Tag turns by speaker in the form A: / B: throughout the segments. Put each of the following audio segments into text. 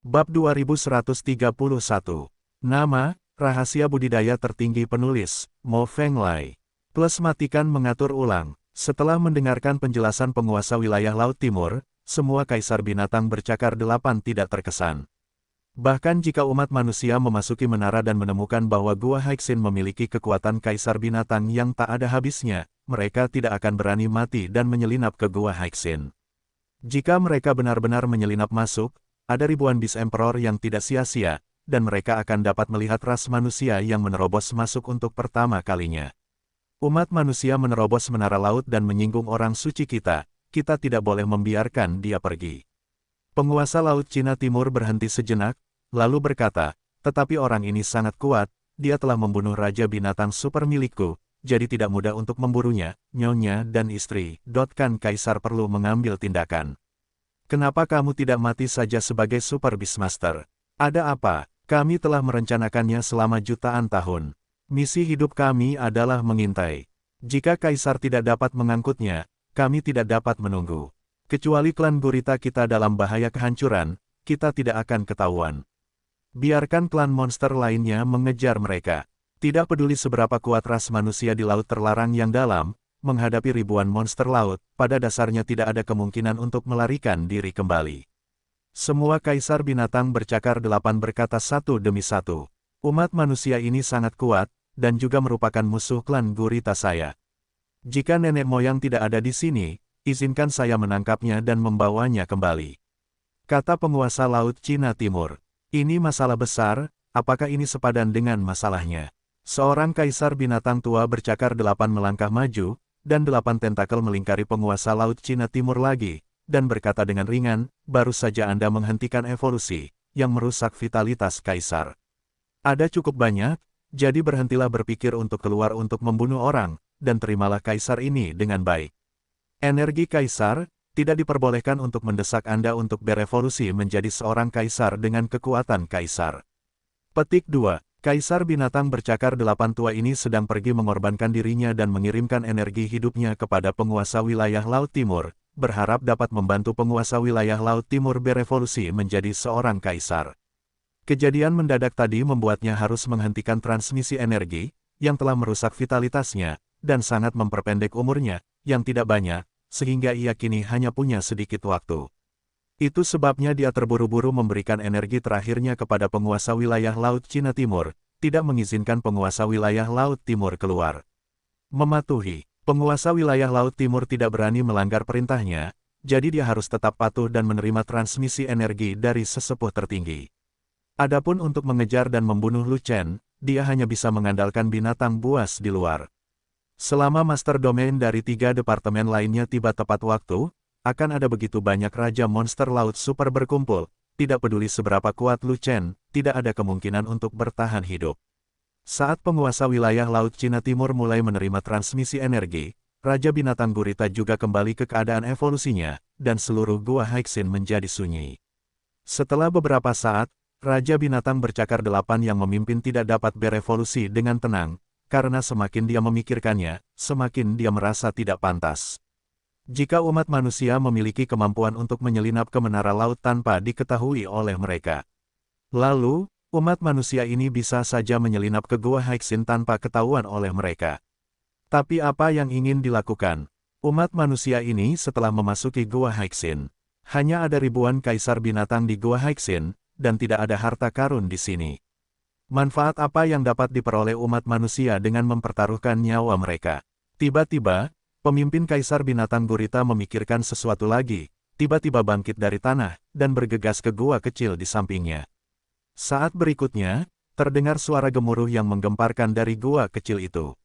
A: Bab 2131. Nama, rahasia budidaya tertinggi penulis, Mo Fenglai. Plus matikan mengatur ulang. Setelah mendengarkan penjelasan penguasa wilayah Laut Timur, semua kaisar binatang bercakar 8 tidak terkesan. Bahkan jika umat manusia memasuki menara dan menemukan bahwa Gua Haixin memiliki kekuatan kaisar binatang yang tak ada habisnya, mereka tidak akan berani mati dan menyelinap ke Gua Haixin. Jika mereka benar-benar menyelinap masuk, ada ribuan bis emperor yang tidak sia-sia, dan mereka akan dapat melihat ras manusia yang menerobos masuk untuk pertama kalinya. Umat manusia menerobos menara laut dan menyinggung orang suci kita tidak boleh membiarkan dia pergi. Penguasa Laut Cina Timur berhenti sejenak, lalu berkata, tetapi orang ini sangat kuat, dia telah membunuh Raja Binatang Super milikku, jadi tidak mudah untuk memburunya, nyonya dan istri. Kan Kaisar perlu mengambil tindakan. Kenapa kamu tidak mati saja sebagai Super Beastmaster? Ada apa? Kami telah merencanakannya selama jutaan tahun. Misi hidup kami adalah mengintai. Jika Kaisar tidak dapat mengangkutnya, kami tidak dapat menunggu. Kecuali klan gurita kita dalam bahaya kehancuran, kita tidak akan ketahuan. Biarkan klan monster lainnya mengejar mereka. Tidak peduli seberapa kuat ras manusia di laut terlarang yang dalam, menghadapi ribuan monster laut, pada dasarnya tidak ada kemungkinan untuk melarikan diri kembali. Semua kaisar binatang bercakar 8 berkata satu demi satu. Umat manusia ini sangat kuat, dan juga merupakan musuh klan gurita saya. Jika nenek moyang tidak ada di sini, izinkan saya menangkapnya dan membawanya kembali. Kata penguasa Laut Cina Timur. Ini masalah besar, apakah ini sepadan dengan masalahnya? Seorang kaisar binatang tua bercakar 8 melangkah maju, dan 8 tentakel melingkari penguasa Laut Cina Timur lagi, dan berkata dengan ringan, baru saja Anda menghentikan evolusi, yang merusak vitalitas kaisar. Ada cukup banyak, jadi berhentilah berpikir untuk keluar untuk membunuh orang, dan terimalah kaisar ini dengan baik. Energi kaisar, tidak diperbolehkan untuk mendesak Anda untuk berevolusi menjadi seorang kaisar dengan kekuatan kaisar. Petik 2. Kaisar binatang bercakar 8 tua ini sedang pergi mengorbankan dirinya dan mengirimkan energi hidupnya kepada penguasa wilayah Laut Timur, berharap dapat membantu penguasa wilayah Laut Timur berevolusi menjadi seorang kaisar. Kejadian mendadak tadi membuatnya harus menghentikan transmisi energi, yang telah merusak vitalitasnya, dan sangat memperpendek umurnya, yang tidak banyak, sehingga ia kini hanya punya sedikit waktu. Itu sebabnya dia terburu-buru memberikan energi terakhirnya kepada penguasa wilayah Laut Cina Timur, tidak mengizinkan penguasa wilayah Laut Timur keluar. Mematuhi, penguasa wilayah Laut Timur tidak berani melanggar perintahnya, jadi dia harus tetap patuh dan menerima transmisi energi dari sesepuh tertinggi. Adapun untuk mengejar dan membunuh Lu Chen, dia hanya bisa mengandalkan binatang buas di luar. Selama master domain dari 3 departemen lainnya tiba tepat waktu, akan ada begitu banyak raja monster laut super berkumpul, tidak peduli seberapa kuat Lu Chen, tidak ada kemungkinan untuk bertahan hidup. Saat penguasa wilayah Laut Cina Timur mulai menerima transmisi energi, Raja Binatang Gurita juga kembali ke keadaan evolusinya, dan seluruh Gua Haixin menjadi sunyi. Setelah beberapa saat, Raja Binatang bercakar 8 yang memimpin tidak dapat berevolusi dengan tenang, karena semakin dia memikirkannya, semakin dia merasa tidak pantas. Jika umat manusia memiliki kemampuan untuk menyelinap ke menara laut tanpa diketahui oleh mereka, lalu, umat manusia ini bisa saja menyelinap ke Gua Haixin tanpa ketahuan oleh mereka. Tapi apa yang ingin dilakukan? Umat manusia ini setelah memasuki Gua Haixin, hanya ada ribuan kaisar binatang di Gua Haixin, dan tidak ada harta karun di sini. Manfaat apa yang dapat diperoleh umat manusia dengan mempertaruhkan nyawa mereka? Tiba-tiba, pemimpin Kaisar Binatang Gurita memikirkan sesuatu lagi, tiba-tiba bangkit dari tanah, dan bergegas ke gua kecil di sampingnya. Saat berikutnya, terdengar suara gemuruh yang menggemparkan dari gua kecil itu.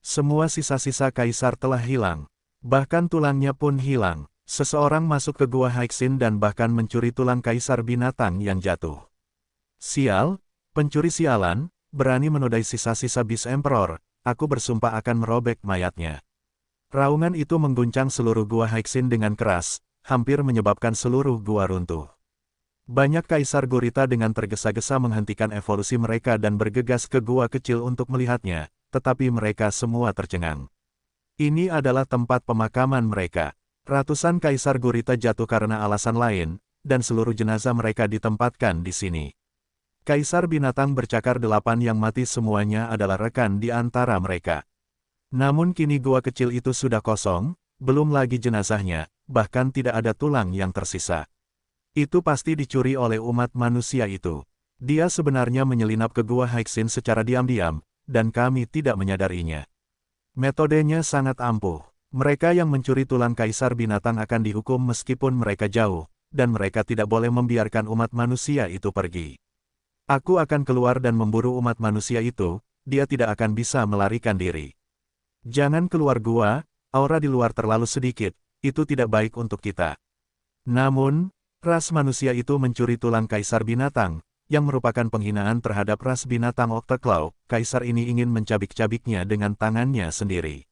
A: Semua sisa-sisa Kaisar telah hilang, bahkan tulangnya pun hilang. Seseorang masuk ke Gua Haixin dan bahkan mencuri tulang Kaisar Binatang yang jatuh. Sial, pencuri sialan, berani menodai sisa-sisa bis Emperor, aku bersumpah akan merobek mayatnya. Raungan itu mengguncang seluruh Gua Haixin dengan keras, hampir menyebabkan seluruh gua runtuh. Banyak kaisar gurita dengan tergesa-gesa menghentikan evolusi mereka dan bergegas ke gua kecil untuk melihatnya, tetapi mereka semua tercengang. Ini adalah tempat pemakaman mereka. Ratusan kaisar gurita jatuh karena alasan lain, dan seluruh jenazah mereka ditempatkan di sini. Kaisar binatang bercakar 8 yang mati semuanya adalah rekan di antara mereka. Namun kini gua kecil itu sudah kosong, belum lagi jenazahnya, bahkan tidak ada tulang yang tersisa. Itu pasti dicuri oleh umat manusia itu. Dia sebenarnya menyelinap ke gua Haixin secara diam-diam, dan kami tidak menyadarinya. Metodenya sangat ampuh. Mereka yang mencuri tulang kaisar binatang akan dihukum meskipun mereka jauh, dan mereka tidak boleh membiarkan umat manusia itu pergi. Aku akan keluar dan memburu umat manusia itu, dia tidak akan bisa melarikan diri. Jangan keluar gua, aura di luar terlalu sedikit, itu tidak baik untuk kita. Namun, ras manusia itu mencuri tulang kaisar binatang, yang merupakan penghinaan terhadap ras binatang Octoclaw. Kaisar ini ingin mencabik-cabiknya dengan tangannya sendiri.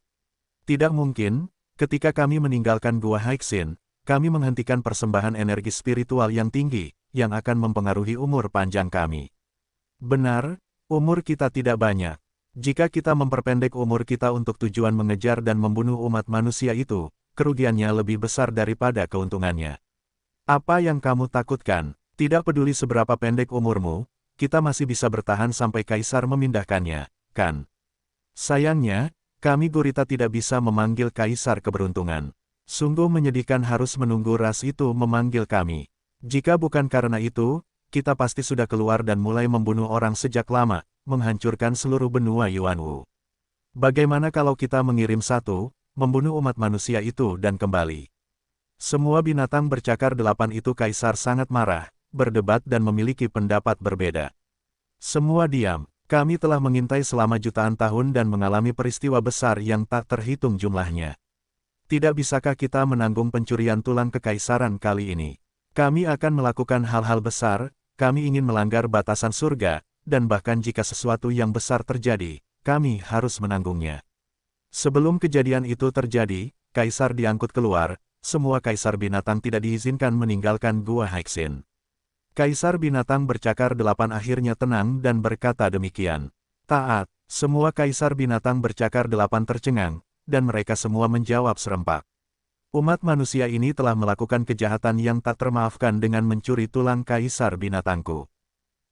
A: Tidak mungkin, ketika kami meninggalkan gua Haixin, kami menghentikan persembahan energi spiritual yang tinggi, yang akan mempengaruhi umur panjang kami. Benar, umur kita tidak banyak. Jika kita memperpendek umur kita untuk tujuan mengejar dan membunuh umat manusia itu, kerugiannya lebih besar daripada keuntungannya. Apa yang kamu takutkan? Tidak peduli seberapa pendek umurmu, kita masih bisa bertahan sampai kaisar memindahkannya, kan? Sayangnya, kami gurita tidak bisa memanggil kaisar keberuntungan. Sungguh menyedihkan harus menunggu ras itu memanggil kami. Jika bukan karena itu, kita pasti sudah keluar dan mulai membunuh orang sejak lama, menghancurkan seluruh benua Yuanwu. Bagaimana kalau kita mengirim satu, membunuh umat manusia itu dan kembali? Semua binatang bercakar 8 itu kaisar sangat marah, berdebat dan memiliki pendapat berbeda. Semua diam. Kami telah mengintai selama jutaan tahun dan mengalami peristiwa besar yang tak terhitung jumlahnya. Tidak bisakah kita menanggung pencurian tulang kekaisaran kali ini? Kami akan melakukan hal-hal besar, kami ingin melanggar batasan surga, dan bahkan jika sesuatu yang besar terjadi, kami harus menanggungnya. Sebelum kejadian itu terjadi, kaisar diangkut keluar, semua kaisar binatang tidak diizinkan meninggalkan gua Haixin. Kaisar binatang bercakar 8 akhirnya tenang dan berkata demikian. Taat, semua kaisar binatang bercakar 8 tercengang, dan mereka semua menjawab serempak. Umat manusia ini telah melakukan kejahatan yang tak termaafkan dengan mencuri tulang kaisar binatangku.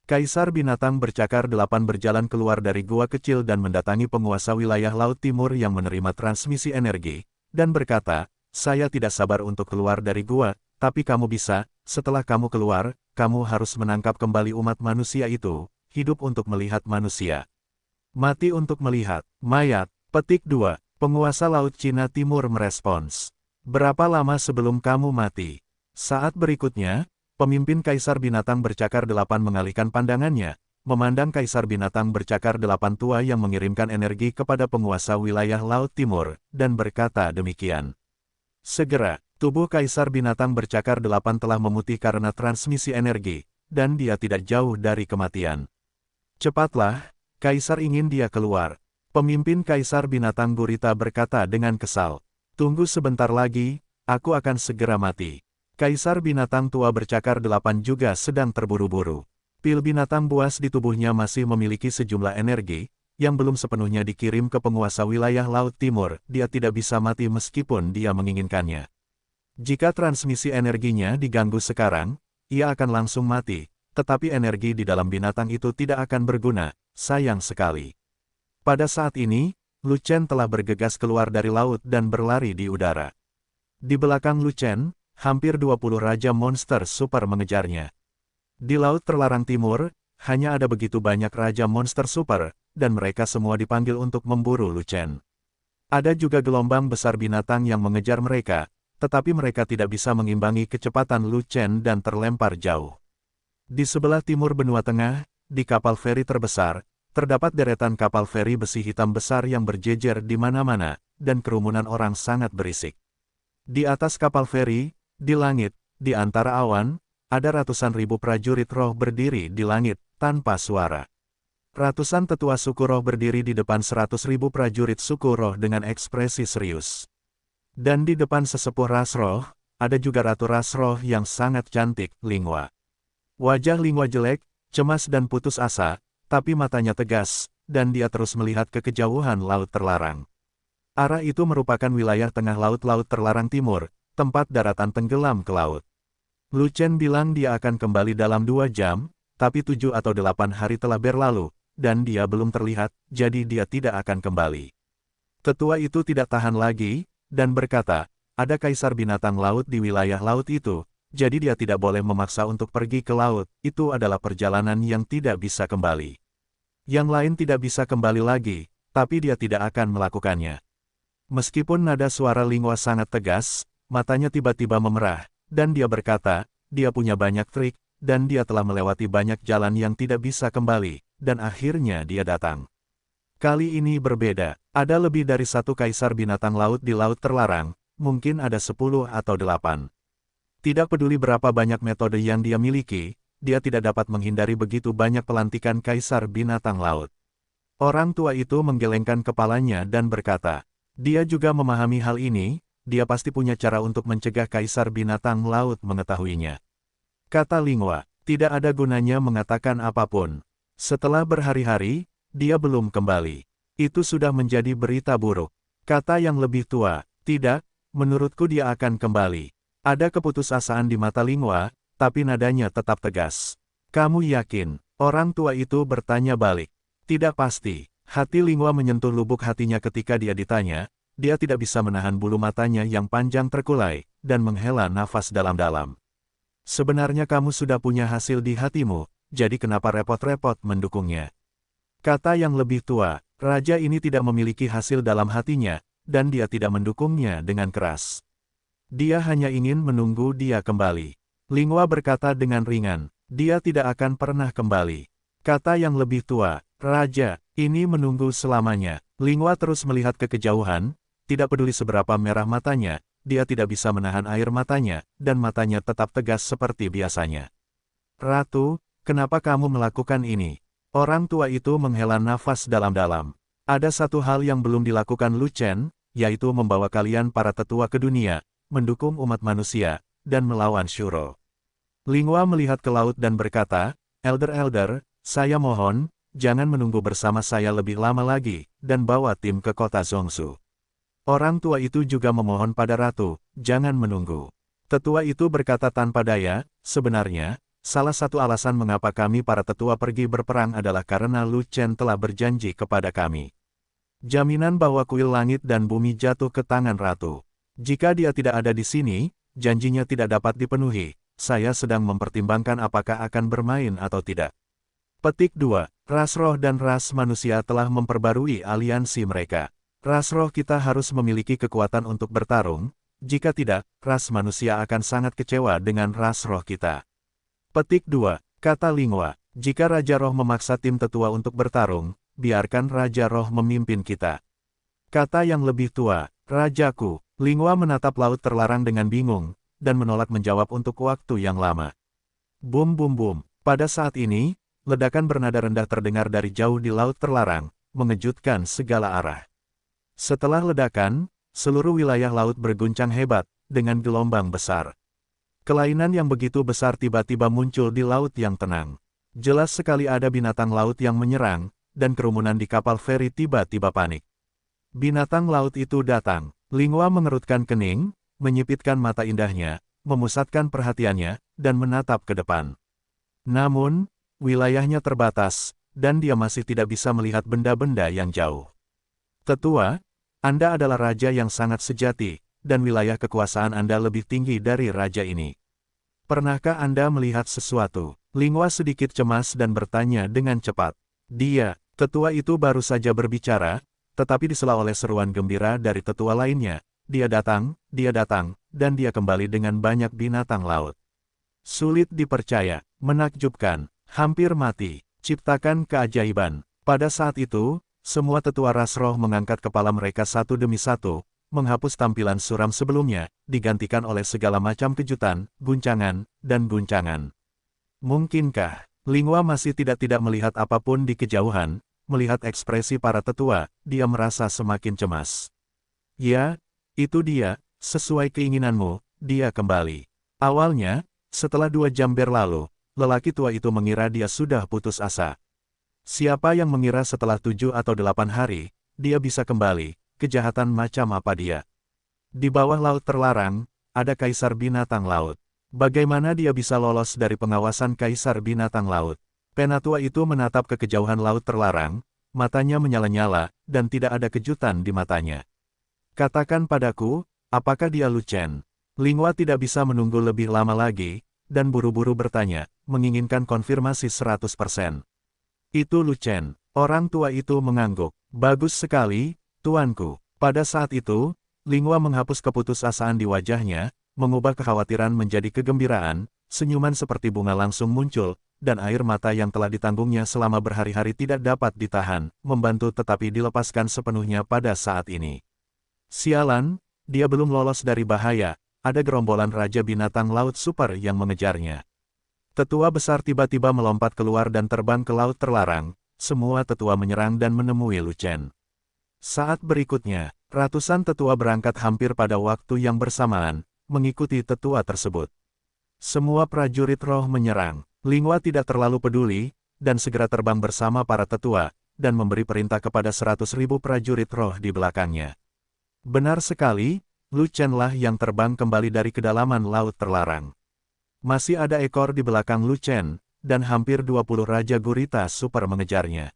A: Kaisar binatang bercakar 8 berjalan keluar dari gua kecil dan mendatangi penguasa wilayah Laut Timur yang menerima transmisi energi, dan berkata, saya tidak sabar untuk keluar dari gua, tapi kamu bisa, setelah kamu keluar, kamu harus menangkap kembali umat manusia itu, hidup untuk melihat manusia. Mati untuk melihat, mayat. Petik 2. Penguasa Laut Cina Timur merespons. Berapa lama sebelum kamu mati? Saat berikutnya, pemimpin Kaisar Binatang Bercakar 8 mengalihkan pandangannya, memandang Kaisar Binatang Bercakar 8 tua yang mengirimkan energi kepada penguasa wilayah Laut Timur, dan berkata demikian. Segera, tubuh Kaisar Binatang Bercakar 8 telah memutih karena transmisi energi, dan dia tidak jauh dari kematian. Cepatlah, Kaisar ingin dia keluar. Pemimpin Kaisar Binatang Gurita berkata dengan kesal. Tunggu sebentar lagi, aku akan segera mati. Kaisar Binatang Tua Bercakar 8 juga sedang terburu-buru. Pil binatang buas di tubuhnya masih memiliki sejumlah energi, yang belum sepenuhnya dikirim ke penguasa wilayah Laut Timur, dia tidak bisa mati meskipun dia menginginkannya. Jika transmisi energinya diganggu sekarang, ia akan langsung mati, tetapi energi di dalam binatang itu tidak akan berguna, sayang sekali. Pada saat ini, Lu Chen telah bergegas keluar dari laut dan berlari di udara. Di belakang Lu Chen, hampir 20 raja monster super mengejarnya. Di Laut Terlarang Timur, hanya ada begitu banyak raja monster super, dan mereka semua dipanggil untuk memburu Lu Chen. Ada juga gelombang besar binatang yang mengejar mereka, tetapi mereka tidak bisa mengimbangi kecepatan Lu Chen dan terlempar jauh. Di sebelah timur benua tengah, di kapal feri terbesar, terdapat deretan kapal feri besi hitam besar yang berjejer di mana-mana, dan kerumunan orang sangat berisik. Di atas kapal feri, di langit, di antara awan, ada ratusan ribu prajurit roh berdiri di langit, tanpa suara. Ratusan tetua suku roh berdiri di depan 100.000 prajurit suku roh dengan ekspresi serius. Dan di depan sesepuh ras roh, ada juga ratu ras roh yang sangat cantik, Lingua. Wajah Lingua jelek, cemas dan putus asa, tapi matanya tegas, dan dia terus melihat ke kejauhan Laut Terlarang. Arah itu merupakan wilayah tengah laut Laut Terlarang Timur, tempat daratan tenggelam ke laut. Lu Chen bilang dia akan kembali dalam 2 jam, tapi 7 atau 8 hari telah berlalu, dan dia belum terlihat, jadi dia tidak akan kembali. Tetua itu tidak tahan lagi, dan berkata, ada kaisar binatang laut di wilayah laut itu, jadi dia tidak boleh memaksa untuk pergi ke laut, itu adalah perjalanan yang tidak bisa kembali. Yang lain tidak bisa kembali lagi, tapi dia tidak akan melakukannya. Meskipun nada suara Lingua sangat tegas, matanya tiba-tiba memerah, dan dia berkata, dia punya banyak trik, dan dia telah melewati banyak jalan yang tidak bisa kembali, dan akhirnya dia datang. Kali ini berbeda, ada lebih dari satu kaisar binatang laut di Laut Terlarang, mungkin ada 10 atau 8. Tidak peduli berapa banyak metode yang dia miliki, dia tidak dapat menghindari begitu banyak pelantikan kaisar binatang laut. Orang tua itu menggelengkan kepalanya dan berkata, dia juga memahami hal ini, dia pasti punya cara untuk mencegah kaisar binatang laut mengetahuinya. Kata Lingua, tidak ada gunanya mengatakan apapun. Setelah berhari-hari, dia belum kembali. Itu sudah menjadi berita buruk. Kata yang lebih tua, tidak, menurutku dia akan kembali. Ada keputusasaan di mata Lingua, tapi nadanya tetap tegas. Kamu yakin? Orang tua itu bertanya balik. Tidak pasti. Hati Lingua menyentuh lubuk hatinya ketika dia ditanya, dia tidak bisa menahan bulu matanya yang panjang terkulai, dan menghela nafas dalam-dalam. Sebenarnya kamu sudah punya hasil di hatimu, jadi kenapa repot-repot mendukungnya? Kata yang lebih tua, raja ini tidak memiliki hasil dalam hatinya, dan dia tidak mendukungnya dengan keras. Dia hanya ingin menunggu dia kembali. Lingua berkata dengan ringan, dia tidak akan pernah kembali. Kata yang lebih tua, raja, ini menunggu selamanya. Lingua terus melihat ke kejauhan, tidak peduli seberapa merah matanya, dia tidak bisa menahan air matanya, dan matanya tetap tegas seperti biasanya. Ratu, kenapa kamu melakukan ini? Orang tua itu menghela nafas dalam-dalam. Ada satu hal yang belum dilakukan Lu Chen, yaitu membawa kalian para tetua ke dunia, mendukung umat manusia, dan melawan Shuro. Lingua melihat ke laut dan berkata, Elder-elder, saya mohon, jangan menunggu bersama saya lebih lama lagi, dan bawa tim ke kota Zhongsu. Orang tua itu juga memohon pada ratu, jangan menunggu. Tetua itu berkata tanpa daya, sebenarnya, salah satu alasan mengapa kami para tetua pergi berperang adalah karena Lu Chen telah berjanji kepada kami. Jaminan bahwa kuil langit dan bumi jatuh ke tangan ratu. Jika dia tidak ada di sini, janjinya tidak dapat dipenuhi, saya sedang mempertimbangkan apakah akan bermain atau tidak. Petik 2. Ras roh dan ras manusia telah memperbarui aliansi mereka. Ras roh kita harus memiliki kekuatan untuk bertarung, jika tidak, ras manusia akan sangat kecewa dengan ras roh kita. Petik 2. Kata Lingua, jika Raja Roh memaksa tim tetua untuk bertarung, biarkan Raja Roh memimpin kita. Kata yang lebih tua, Rajaku, Lingua menatap Laut Terlarang dengan bingung, dan menolak menjawab untuk waktu yang lama. Bum bum bum, pada saat ini, ledakan bernada rendah terdengar dari jauh di Laut Terlarang, mengejutkan segala arah. Setelah ledakan, seluruh wilayah laut berguncang hebat, dengan gelombang besar. Kelainan yang begitu besar tiba-tiba muncul di laut yang tenang. Jelas sekali ada binatang laut yang menyerang, dan kerumunan di kapal feri tiba-tiba panik. Binatang laut itu datang. Lingua mengerutkan kening, menyipitkan mata indahnya, memusatkan perhatiannya, dan menatap ke depan. Namun, wilayahnya terbatas, dan dia masih tidak bisa melihat benda-benda yang jauh. Tetua, Anda adalah raja yang sangat sejati, dan wilayah kekuasaan Anda lebih tinggi dari raja ini. Pernahkah Anda melihat sesuatu? Lingua sedikit cemas dan bertanya dengan cepat. Dia, tetua itu baru saja berbicara, tetapi disela oleh seruan gembira dari tetua lainnya. Dia datang, dan dia kembali dengan banyak binatang laut. Sulit dipercaya, menakjubkan, hampir mati, ciptakan keajaiban. Pada saat itu, semua tetua ras roh mengangkat kepala mereka satu demi satu, menghapus tampilan suram sebelumnya, digantikan oleh segala macam kejutan, guncangan, dan guncangan. Mungkinkah, Lingua masih tidak melihat apapun di kejauhan, melihat ekspresi para tetua, dia merasa semakin cemas. Ya, itu dia, sesuai keinginanmu, dia kembali. Awalnya, setelah 2 jam berlalu, lelaki tua itu mengira dia sudah putus asa. Siapa yang mengira setelah 7 atau 8 hari, dia bisa kembali, kejahatan macam apa dia? Di bawah Laut Terlarang, ada kaisar binatang laut. Bagaimana dia bisa lolos dari pengawasan Kaisar Binatang Laut? Penatua itu menatap ke kejauhan laut terlarang, matanya menyala-nyala, dan tidak ada kejutan di matanya. Katakan padaku, apakah dia Lu Chen? Linghua tidak bisa menunggu lebih lama lagi, dan buru-buru bertanya, menginginkan konfirmasi 100%. Itu Lu Chen. Orang tua itu mengangguk. Bagus sekali, tuanku. Pada saat itu, Linghua menghapus keputusasaan di wajahnya, mengubah kekhawatiran menjadi kegembiraan, senyuman seperti bunga langsung muncul, dan air mata yang telah ditanggungnya selama berhari-hari tidak dapat ditahan, membantu tetapi dilepaskan sepenuhnya pada saat ini. Sialan, dia belum lolos dari bahaya, ada gerombolan Raja Binatang Laut Super yang mengejarnya. Tetua besar tiba-tiba melompat keluar dan terbang ke laut terlarang, semua tetua menyerang dan menemui Lu Chen. Saat berikutnya, ratusan tetua berangkat hampir pada waktu yang bersamaan, mengikuti tetua tersebut. Semua prajurit roh menyerang. Linghua tidak terlalu peduli, dan segera terbang bersama para tetua, dan memberi perintah kepada 100.000 prajurit roh di belakangnya. Benar sekali, Lu Chen lah yang terbang kembali dari kedalaman laut terlarang. Masih ada ekor di belakang Lu Chen, dan hampir 20 Raja Gurita Super mengejarnya.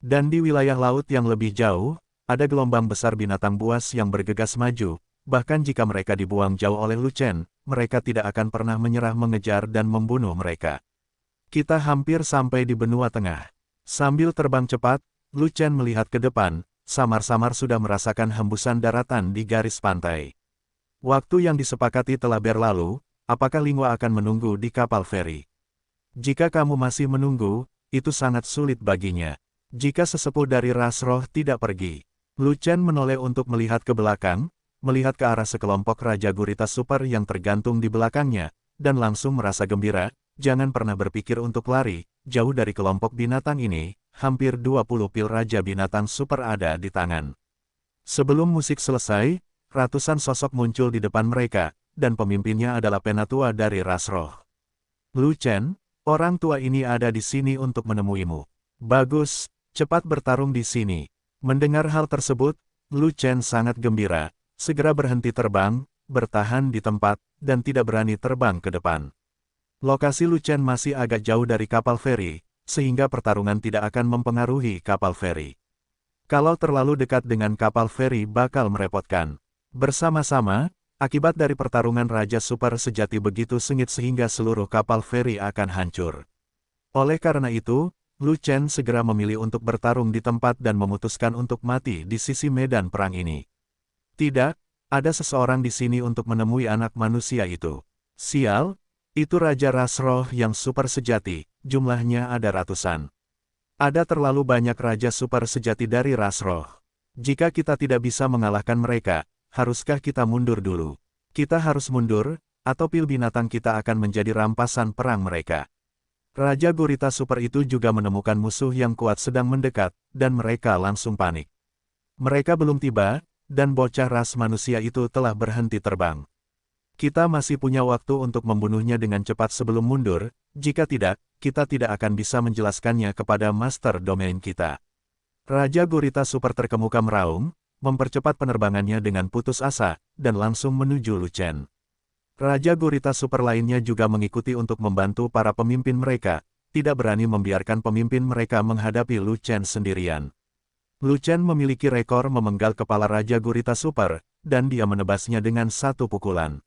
A: Dan di wilayah laut yang lebih jauh, ada gelombang besar binatang buas yang bergegas maju, bahkan jika mereka dibuang jauh oleh Lu Chen, mereka tidak akan pernah menyerah mengejar dan membunuh mereka. Kita hampir sampai di benua tengah. Sambil terbang cepat, Lu Chen melihat ke depan, samar-samar sudah merasakan hembusan daratan di garis pantai. Waktu yang disepakati telah berlalu, apakah Linghua akan menunggu di kapal feri? Jika kamu masih menunggu, itu sangat sulit baginya. Jika sesepuh dari ras roh tidak pergi. Lu Chen menoleh untuk melihat ke belakang, melihat ke arah sekelompok Raja Gurita Super yang tergantung di belakangnya, dan langsung merasa gembira. Jangan pernah berpikir untuk lari, jauh dari kelompok binatang ini, hampir 20 pil Raja Binatang Super ada di tangan. Sebelum musik selesai, ratusan sosok muncul di depan mereka, dan pemimpinnya adalah penatua dari ras roh. Lu Chen, orang tua ini ada di sini untuk menemuimu. Bagus, cepat bertarung di sini. Mendengar hal tersebut, Lu Chen sangat gembira, segera berhenti terbang, bertahan di tempat, dan tidak berani terbang ke depan. Lokasi Lu Chen masih agak jauh dari kapal feri, sehingga pertarungan tidak akan mempengaruhi kapal feri. Kalau terlalu dekat dengan kapal feri bakal merepotkan. Bersama-sama, akibat dari pertarungan Raja Super sejati begitu sengit sehingga seluruh kapal feri akan hancur. Oleh karena itu, Lu Chen segera memilih untuk bertarung di tempat dan memutuskan untuk mati di sisi medan perang ini. Tidak, ada seseorang di sini untuk menemui anak manusia itu. Sial! Itu Raja Ras Roh yang super sejati, jumlahnya ada ratusan. Ada terlalu banyak Raja Super sejati dari Ras Roh. Jika kita tidak bisa mengalahkan mereka, haruskah kita mundur dulu? Kita harus mundur, atau pil binatang kita akan menjadi rampasan perang mereka. Raja Gurita Super itu juga menemukan musuh yang kuat sedang mendekat, dan mereka langsung panik. Mereka belum tiba, dan bocah ras manusia itu telah berhenti terbang. Kita masih punya waktu untuk membunuhnya dengan cepat sebelum mundur, jika tidak, kita tidak akan bisa menjelaskannya kepada Master Domain kita. Raja Gurita Super terkemuka meraung, mempercepat penerbangannya dengan putus asa, dan langsung menuju Lu Chen. Raja Gurita Super lainnya juga mengikuti untuk membantu para pemimpin mereka, tidak berani membiarkan pemimpin mereka menghadapi Lu Chen sendirian. Lu Chen memiliki rekor memenggal kepala Raja Gurita Super, dan dia menebasnya dengan satu pukulan.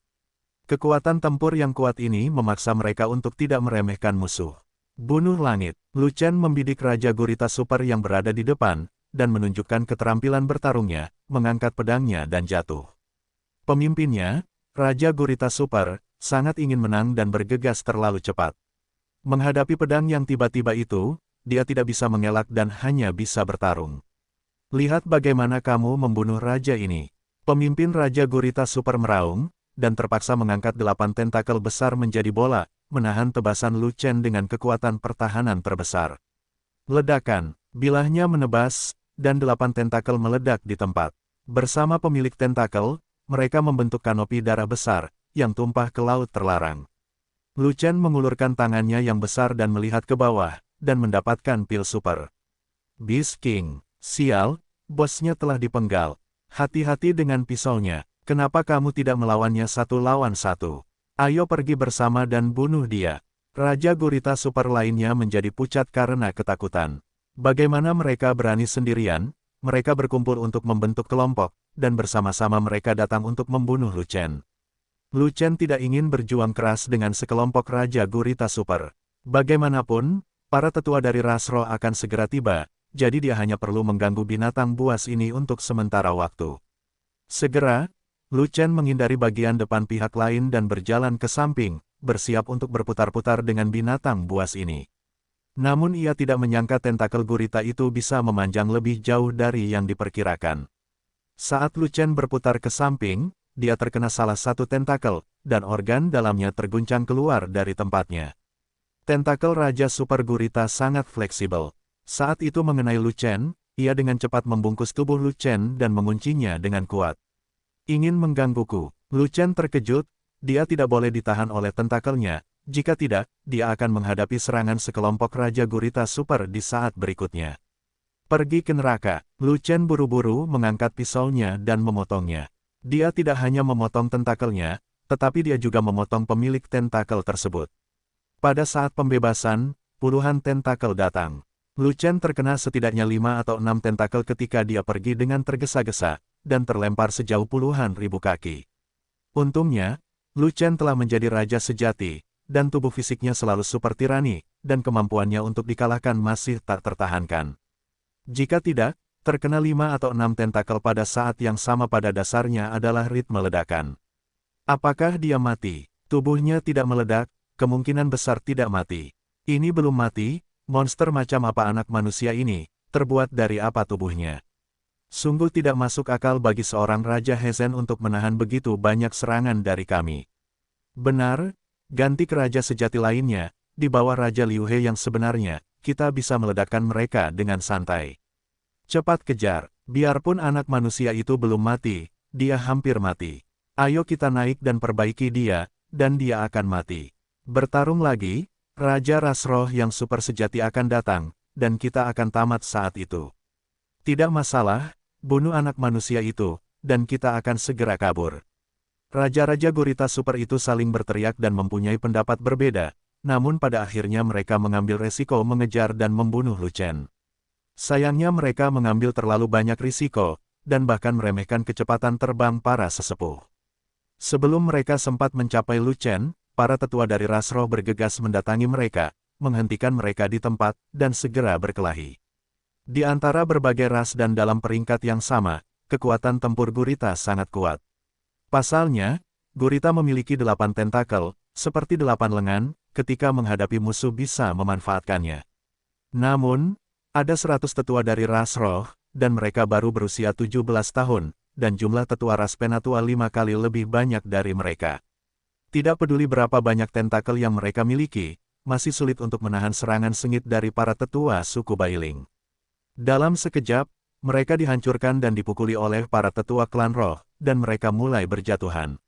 A: Kekuatan tempur yang kuat ini memaksa mereka untuk tidak meremehkan musuh. Bunuh langit. Lu Chen membidik Raja Gurita Super yang berada di depan, dan menunjukkan keterampilan bertarungnya, mengangkat pedangnya dan jatuh. Pemimpinnya, Raja Gurita Super, sangat ingin menang dan bergegas terlalu cepat. Menghadapi pedang yang tiba-tiba itu, dia tidak bisa mengelak dan hanya bisa bertarung. Lihat bagaimana kamu membunuh raja ini. Pemimpin Raja Gurita Super meraung, dan terpaksa mengangkat 8 tentakel besar menjadi bola, menahan tebasan Lu Chen dengan kekuatan pertahanan terbesar. Ledakan, bilahnya menebas, dan 8 tentakel meledak di tempat. Bersama pemilik tentakel, mereka membentuk kanopi darah besar, yang tumpah ke laut terlarang. Lu Chen mengulurkan tangannya yang besar dan melihat ke bawah, dan mendapatkan pil super. Beast King, sial, bosnya telah dipenggal. Hati-hati dengan pisaunya. Kenapa kamu tidak melawannya 1 lawan 1? Ayo pergi bersama dan bunuh dia. Raja gurita super lainnya menjadi pucat karena ketakutan. Bagaimana mereka berani sendirian? Mereka berkumpul untuk membentuk kelompok, dan bersama-sama mereka datang untuk membunuh Lu Chen. Lu Chen tidak ingin berjuang keras dengan sekelompok Raja Gurita Super. Bagaimanapun, para tetua dari ras roh akan segera tiba, jadi dia hanya perlu mengganggu binatang buas ini untuk sementara waktu. Segera, Lu Chen menghindari bagian depan pihak lain dan berjalan ke samping, bersiap untuk berputar-putar dengan binatang buas ini. Namun ia tidak menyangka tentakel gurita itu bisa memanjang lebih jauh dari yang diperkirakan. Saat Lu Chen berputar ke samping, dia terkena salah satu tentakel, dan organ dalamnya terguncang keluar dari tempatnya. Tentakel Raja Super Gurita sangat fleksibel. Saat itu mengenai Lu Chen, ia dengan cepat membungkus tubuh Lu Chen dan menguncinya dengan kuat. Ingin menggangguku. Lu Chen terkejut, dia tidak boleh ditahan oleh tentakelnya. Jika tidak, dia akan menghadapi serangan sekelompok Raja Gurita Super di saat berikutnya. Pergi ke neraka. Lu Chen buru-buru mengangkat pisaunya dan memotongnya. Dia tidak hanya memotong tentakelnya, tetapi dia juga memotong pemilik tentakel tersebut. Pada saat pembebasan, puluhan tentakel datang. Lu Chen terkena setidaknya 5 atau 6 tentakel ketika dia pergi dengan tergesa-gesa, dan terlempar sejauh puluhan ribu kaki. Untungnya, Lu Chen telah menjadi raja sejati, dan tubuh fisiknya selalu super tirani, dan kemampuannya untuk dikalahkan masih tak tertahankan. Jika tidak, terkena 5 atau 6 tentakel pada saat yang sama pada dasarnya adalah ritme ledakan. Apakah dia mati? Tubuhnya tidak meledak, kemungkinan besar tidak mati. Ini belum mati, monster macam apa anak manusia ini, terbuat dari apa tubuhnya? Sungguh tidak masuk akal bagi seorang Raja Hezen untuk menahan begitu banyak serangan dari kami. Benar, ganti ke raja sejati lainnya, di bawah Raja Liu He yang sebenarnya, kita bisa meledakkan mereka dengan santai. Cepat kejar, biarpun anak manusia itu belum mati, dia hampir mati. Ayo kita naik dan perbaiki dia, dan dia akan mati. Bertarung lagi, Raja Ras Roh yang super sejati akan datang, dan kita akan tamat saat itu. Tidak masalah, bunuh anak manusia itu, dan kita akan segera kabur. Raja-raja gurita super itu saling berteriak dan mempunyai pendapat berbeda, namun pada akhirnya mereka mengambil resiko mengejar dan membunuh Lu Chen. Sayangnya mereka mengambil terlalu banyak risiko, dan bahkan meremehkan kecepatan terbang para sesepuh. Sebelum mereka sempat mencapai Lu Chen, para tetua dari ras roh bergegas mendatangi mereka, menghentikan mereka di tempat, dan segera berkelahi. Di antara berbagai ras dan dalam peringkat yang sama, kekuatan tempur gurita sangat kuat. Pasalnya, gurita memiliki 8 tentakel, seperti 8 lengan, ketika menghadapi musuh bisa memanfaatkannya. Namun, ada 100 tetua dari ras roh, dan mereka baru berusia 17 tahun, dan jumlah tetua ras penatua 5 kali lebih banyak dari mereka. Tidak peduli berapa banyak tentakel yang mereka miliki, masih sulit untuk menahan serangan sengit dari para tetua suku Bailing. Dalam sekejap, mereka dihancurkan dan dipukuli oleh para tetua klan roh, dan mereka mulai berjatuhan.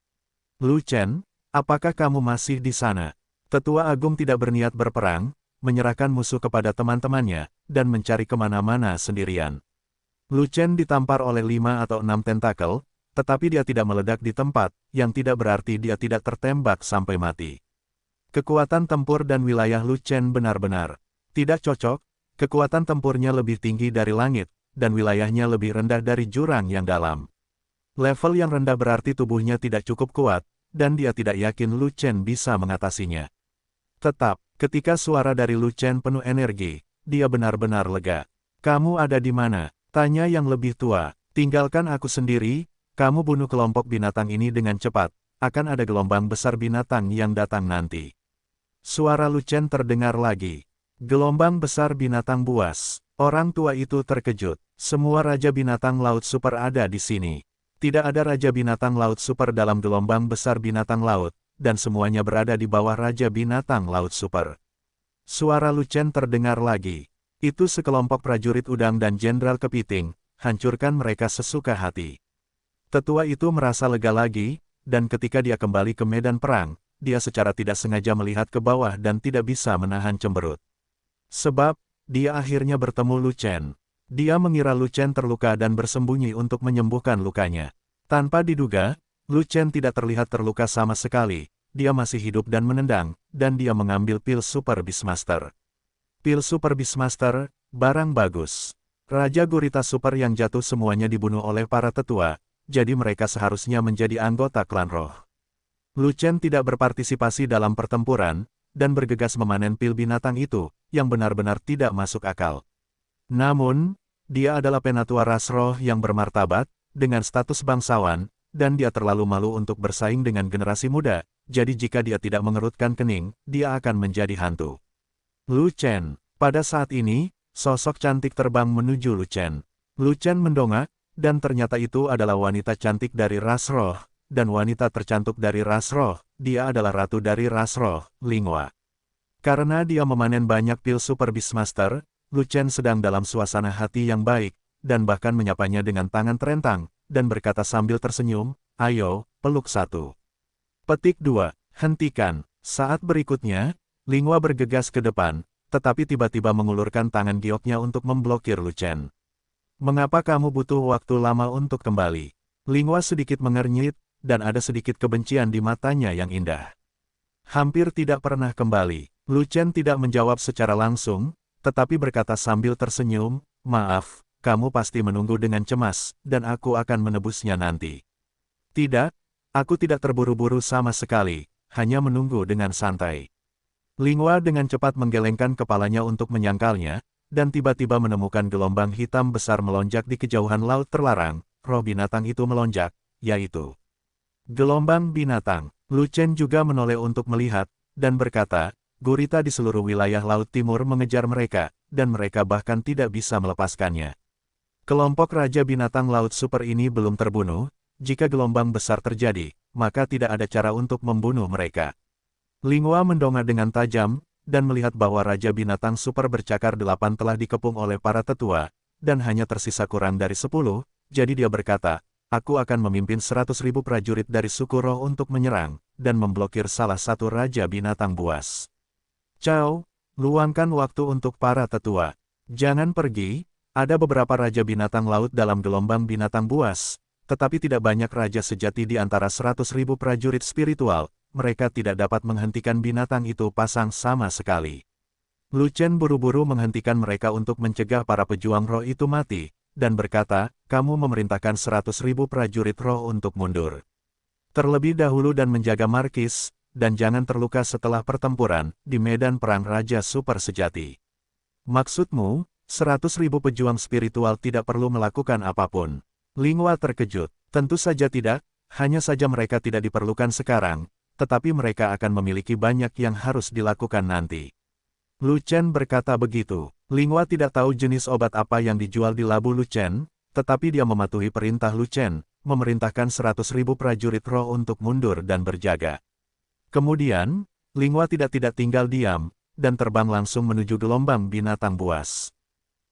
A: Lu Chen, apakah kamu masih di sana? Tetua Agung tidak berniat berperang, menyerahkan musuh kepada teman-temannya, dan mencari kemana-mana sendirian. Lu Chen ditampar oleh 5 atau 6 tentakel, tetapi dia tidak meledak di tempat, yang tidak berarti dia tidak tertembak sampai mati. Kekuatan tempur dan wilayah Lu Chen benar-benar tidak cocok, kekuatan tempurnya lebih tinggi dari langit, dan wilayahnya lebih rendah dari jurang yang dalam. Level yang rendah berarti tubuhnya tidak cukup kuat, dan dia tidak yakin Lu Chen bisa mengatasinya. Tetap, ketika suara dari Lu Chen penuh energi, dia benar-benar lega. Kamu ada di mana? Tanya yang lebih tua. Tinggalkan aku sendiri, kamu bunuh kelompok binatang ini dengan cepat, akan ada gelombang besar binatang yang datang nanti. Suara Lu Chen terdengar lagi. Gelombang besar binatang buas. Orang tua itu terkejut. Semua raja binatang laut super ada di sini. Tidak ada raja binatang laut super dalam gelombang besar binatang laut, dan semuanya berada di bawah raja binatang laut super. Suara Lu Chen terdengar lagi. Itu sekelompok prajurit udang dan jenderal kepiting, hancurkan mereka sesuka hati. Tetua itu merasa lega lagi, dan ketika dia kembali ke medan perang, dia secara tidak sengaja melihat ke bawah dan tidak bisa menahan cemberut. Sebab, dia akhirnya bertemu Lu Chen. Dia mengira Lu Chen terluka dan bersembunyi untuk menyembuhkan lukanya. Tanpa diduga, Lu Chen tidak terlihat terluka sama sekali, dia masih hidup dan menendang, dan dia mengambil pil Super Beastmaster. Pil Super Beastmaster, barang bagus. Raja Gurita Super yang jatuh semuanya dibunuh oleh para tetua, jadi mereka seharusnya menjadi anggota klan roh. Lu Chen tidak berpartisipasi dalam pertempuran, dan bergegas memanen pil binatang itu, yang benar-benar tidak masuk akal. Namun, dia adalah penatua ras roh yang bermartabat, dengan status bangsawan, dan dia terlalu malu untuk bersaing dengan generasi muda, jadi jika dia tidak mengerutkan kening, dia akan menjadi hantu. Lu Chen. Pada saat ini, sosok cantik terbang menuju Lu Chen. Lu Chen mendongak, dan ternyata itu adalah wanita cantik dari ras roh, dan wanita tercantik dari ras roh, dia adalah ratu dari ras roh, Linghua. Karena dia memanen banyak pil Super Beastmaster, Lu Chen sedang dalam suasana hati yang baik, dan bahkan menyapanya dengan tangan terentang, dan berkata sambil tersenyum, "Ayo, peluk satu." Petik 2. Hentikan. Saat berikutnya, Linghua bergegas ke depan, tetapi tiba-tiba mengulurkan tangan gioknya untuk memblokir Lu Chen. "Mengapa kamu butuh waktu lama untuk kembali?" Linghua sedikit mengernyit, dan ada sedikit kebencian di matanya yang indah. "Hampir tidak pernah kembali." Lu Chen tidak menjawab secara langsung, tetapi berkata sambil tersenyum, "Maaf, kamu pasti menunggu dengan cemas, dan aku akan menebusnya nanti." "Tidak, aku tidak terburu-buru sama sekali, hanya menunggu dengan santai." Linghua dengan cepat menggelengkan kepalanya untuk menyangkalnya, dan tiba-tiba menemukan gelombang hitam besar melonjak di kejauhan laut terlarang. Roh binatang itu melonjak, yaitu gelombang binatang. Lu Chen juga menoleh untuk melihat, dan berkata, "Gurita di seluruh wilayah Laut Timur mengejar mereka, dan mereka bahkan tidak bisa melepaskannya." Kelompok Raja Binatang Laut Super ini belum terbunuh, jika gelombang besar terjadi, maka tidak ada cara untuk membunuh mereka. Linghua mendongak dengan tajam, dan melihat bahwa Raja Binatang Super bercakar 8 telah dikepung oleh para tetua, dan hanya tersisa kurang dari 10, jadi dia berkata, "Aku akan memimpin 100.000 prajurit dari suku roh untuk menyerang, dan memblokir salah satu Raja Binatang Buas. Cao, luangkan waktu untuk para tetua. Jangan pergi. Ada beberapa Raja Binatang Laut dalam gelombang binatang buas, tetapi tidak banyak Raja sejati di antara 100.000 prajurit spiritual, mereka tidak dapat menghentikan binatang itu pasang sama sekali." Lu Chen buru-buru menghentikan mereka untuk mencegah para pejuang roh itu mati, dan berkata, "Kamu memerintahkan 100.000 prajurit roh untuk mundur terlebih dahulu dan menjaga markis, dan jangan terluka setelah pertempuran, di medan perang Raja Super sejati." "Maksudmu, 100.000 pejuang spiritual tidak perlu melakukan apapun?" Linghua terkejut. "Tentu saja tidak, hanya saja mereka tidak diperlukan sekarang, tetapi mereka akan memiliki banyak yang harus dilakukan nanti." Lu Chen berkata begitu. Linghua tidak tahu jenis obat apa yang dijual di labu Lu Chen, tetapi dia mematuhi perintah Lu Chen, memerintahkan 100.000 prajurit roh untuk mundur dan berjaga. Kemudian, Linghua tidak tinggal diam, dan terbang langsung menuju gelombang binatang buas.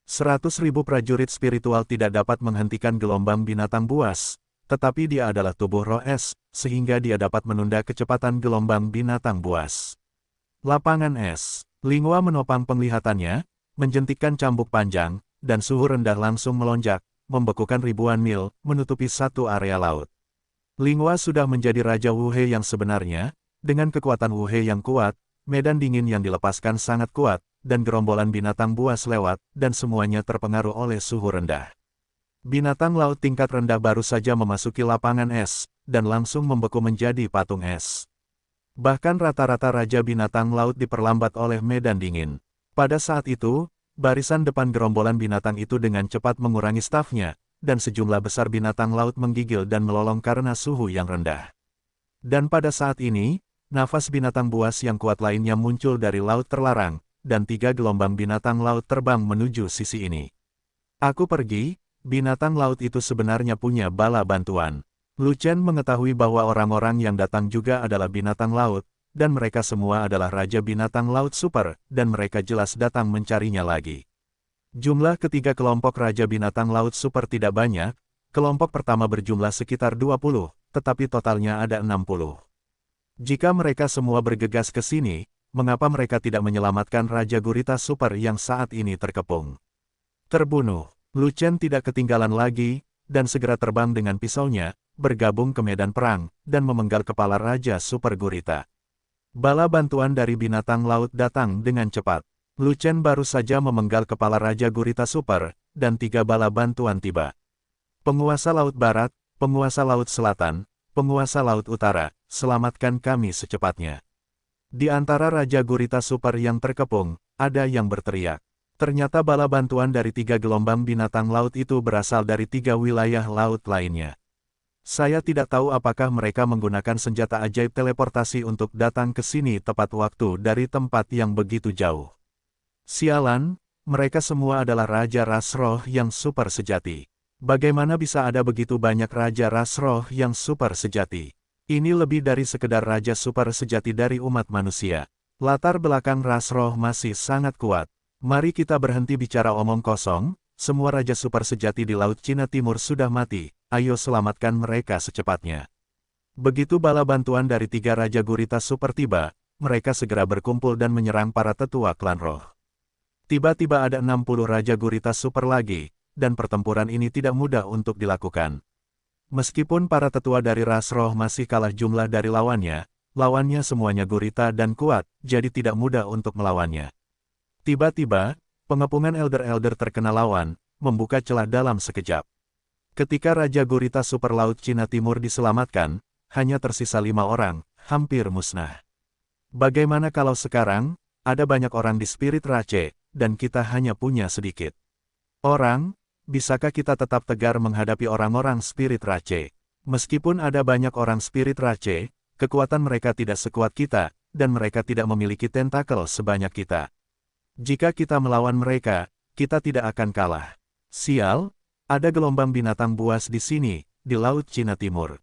A: 100.000 prajurit spiritual tidak dapat menghentikan gelombang binatang buas, tetapi dia adalah tubuh roh es, sehingga dia dapat menunda kecepatan gelombang binatang buas. Lapangan es. Linghua menopang penglihatannya, menjentikkan cambuk panjang, dan suhu rendah langsung melonjak, membekukan ribuan mil, menutupi satu area laut. Linghua sudah menjadi Raja Wuhe yang sebenarnya, dengan kekuatan Wuhe yang kuat, medan dingin yang dilepaskan sangat kuat, dan gerombolan binatang buas lewat, dan semuanya terpengaruh oleh suhu rendah. Binatang laut tingkat rendah baru saja memasuki lapangan es, dan langsung membeku menjadi patung es. Bahkan rata-rata Raja Binatang Laut diperlambat oleh medan dingin. Pada saat itu, barisan depan gerombolan binatang itu dengan cepat mengurangi stafnya, dan sejumlah besar binatang laut menggigil dan melolong karena suhu yang rendah. Dan pada saat ini, nafas binatang buas yang kuat lainnya muncul dari laut terlarang, dan 3 gelombang binatang laut terbang menuju sisi ini. "Aku pergi, binatang laut itu sebenarnya punya bala bantuan." Lu Chen mengetahui bahwa orang-orang yang datang juga adalah binatang laut, dan mereka semua adalah Raja Binatang Laut Super, dan mereka jelas datang mencarinya lagi. Jumlah ketiga kelompok Raja Binatang Laut Super tidak banyak, kelompok pertama berjumlah sekitar 20, tetapi totalnya ada 60. Jika mereka semua bergegas ke sini, mengapa mereka tidak menyelamatkan Raja Gurita Super yang saat ini terkepung? Terbunuh. Lu Chen tidak ketinggalan lagi, dan segera terbang dengan pisaunya, bergabung ke medan perang, dan memenggal kepala Raja Super Gurita. Bala bantuan dari binatang laut datang dengan cepat. Lu Chen baru saja memenggal kepala Raja Gurita Super, dan 3 bala bantuan tiba. Penguasa Laut Barat, penguasa Laut Selatan, penguasa Laut Utara, selamatkan kami secepatnya. Di antara Raja Gurita Super yang terkepung, ada yang berteriak. Ternyata bala bantuan dari 3 gelombang binatang laut itu berasal dari 3 wilayah laut lainnya. Saya tidak tahu apakah mereka menggunakan senjata ajaib teleportasi untuk datang ke sini tepat waktu dari tempat yang begitu jauh. Sialan, mereka semua adalah Raja Ras Roh yang super sejati. Bagaimana bisa ada begitu banyak Raja Ras Roh yang super sejati? Ini lebih dari sekedar Raja super sejati dari umat manusia. Latar belakang Ras Roh masih sangat kuat. Mari kita berhenti bicara omong kosong, semua Raja super sejati di Laut Cina Timur sudah mati, ayo selamatkan mereka secepatnya. Begitu bala bantuan dari 3 Raja Gurita Super tiba, mereka segera berkumpul dan menyerang para tetua klan roh. Tiba-tiba ada 60 Raja Gurita Super lagi, dan pertempuran ini tidak mudah untuk dilakukan. Meskipun para tetua dari ras roh masih kalah jumlah dari lawannya semuanya gurita dan kuat, jadi tidak mudah untuk melawannya. Tiba-tiba, pengepungan elder-elder terkena lawan, membuka celah dalam sekejap. Ketika Raja Gurita Super Laut Cina Timur diselamatkan, hanya tersisa 5 orang, hampir musnah. Bagaimana kalau sekarang, ada banyak orang di Spirit Rache, dan kita hanya punya sedikit orang? Bisakah kita tetap tegar menghadapi orang-orang Spirit Rache? Meskipun ada banyak orang Spirit Rache, kekuatan mereka tidak sekuat kita, dan mereka tidak memiliki tentakel sebanyak kita. Jika kita melawan mereka, kita tidak akan kalah. Sial, ada gelombang binatang buas di sini, di Laut Cina Timur.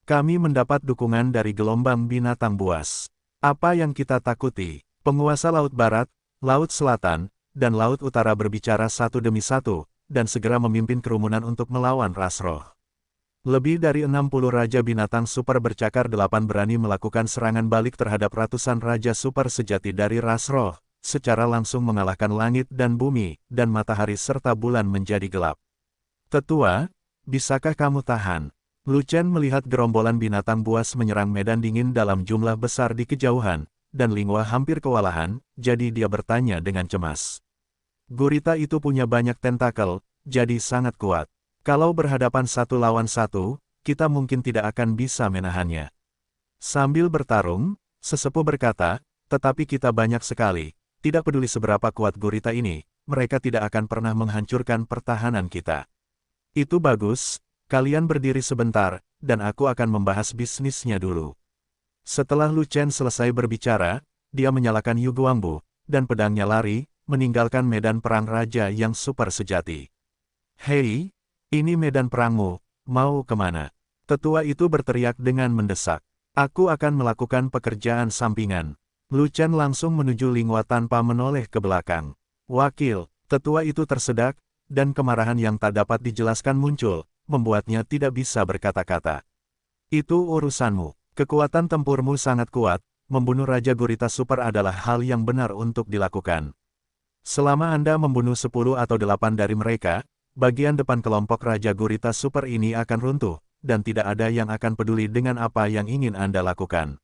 A: Kami mendapat dukungan dari gelombang binatang buas. Apa yang kita takuti? Penguasa Laut Barat, Laut Selatan, dan Laut Utara berbicara satu demi satu, dan segera memimpin kerumunan untuk melawan ras roh. Lebih dari 60 Raja Binatang Super bercakar 8 berani melakukan serangan balik terhadap ratusan Raja Super sejati dari ras roh, secara langsung mengalahkan langit dan bumi, dan matahari serta bulan menjadi gelap. Tetua, bisakah kamu tahan? Lu Chen melihat gerombolan binatang buas menyerang medan dingin dalam jumlah besar di kejauhan, dan Linghua hampir kewalahan, jadi dia bertanya dengan cemas. Gurita itu punya banyak tentakel, jadi sangat kuat. Kalau berhadapan 1 lawan 1, kita mungkin tidak akan bisa menahannya. Sambil bertarung, sesepuh berkata, tetapi kita banyak sekali, tidak peduli seberapa kuat gurita ini, mereka tidak akan pernah menghancurkan pertahanan kita. Itu bagus, kalian berdiri sebentar, dan aku akan membahas bisnisnya dulu. Setelah Lu Chen selesai berbicara, dia menyalakan Yu Guangbu, dan pedangnya lari, meninggalkan medan perang raja yang super sejati. Hei, ini medan perangmu, mau kemana? Tetua itu berteriak dengan mendesak. Aku akan melakukan pekerjaan sampingan. Lu Chen langsung menuju Linghua tanpa menoleh ke belakang. Wakil, tetua itu tersedak, dan kemarahan yang tak dapat dijelaskan muncul, membuatnya tidak bisa berkata-kata. Itu urusanmu. Kekuatan tempurmu sangat kuat, membunuh Raja Gurita Super adalah hal yang benar untuk dilakukan. Selama Anda membunuh 10 atau 8 dari mereka, bagian depan kelompok Raja Gurita Super ini akan runtuh, dan tidak ada yang akan peduli dengan apa yang ingin Anda lakukan.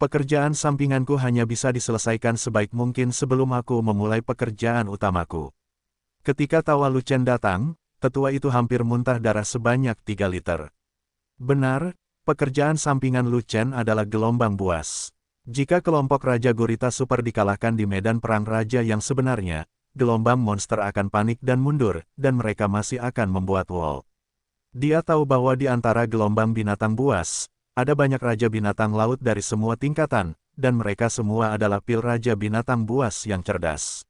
A: Pekerjaan sampinganku hanya bisa diselesaikan sebaik mungkin sebelum aku memulai pekerjaan utamaku. Ketika tawa Lu Chen datang, tetua itu hampir muntah darah sebanyak 3 liter. Benar, pekerjaan sampingan Lu Chen adalah gelombang buas. Jika kelompok Raja Gurita Super dikalahkan di medan perang raja yang sebenarnya, gelombang monster akan panik dan mundur, dan mereka masih akan membuat wall. Dia tahu bahwa di antara gelombang binatang buas, ada banyak Raja Binatang Laut dari semua tingkatan, dan mereka semua adalah pil Raja Binatang Buas yang cerdas.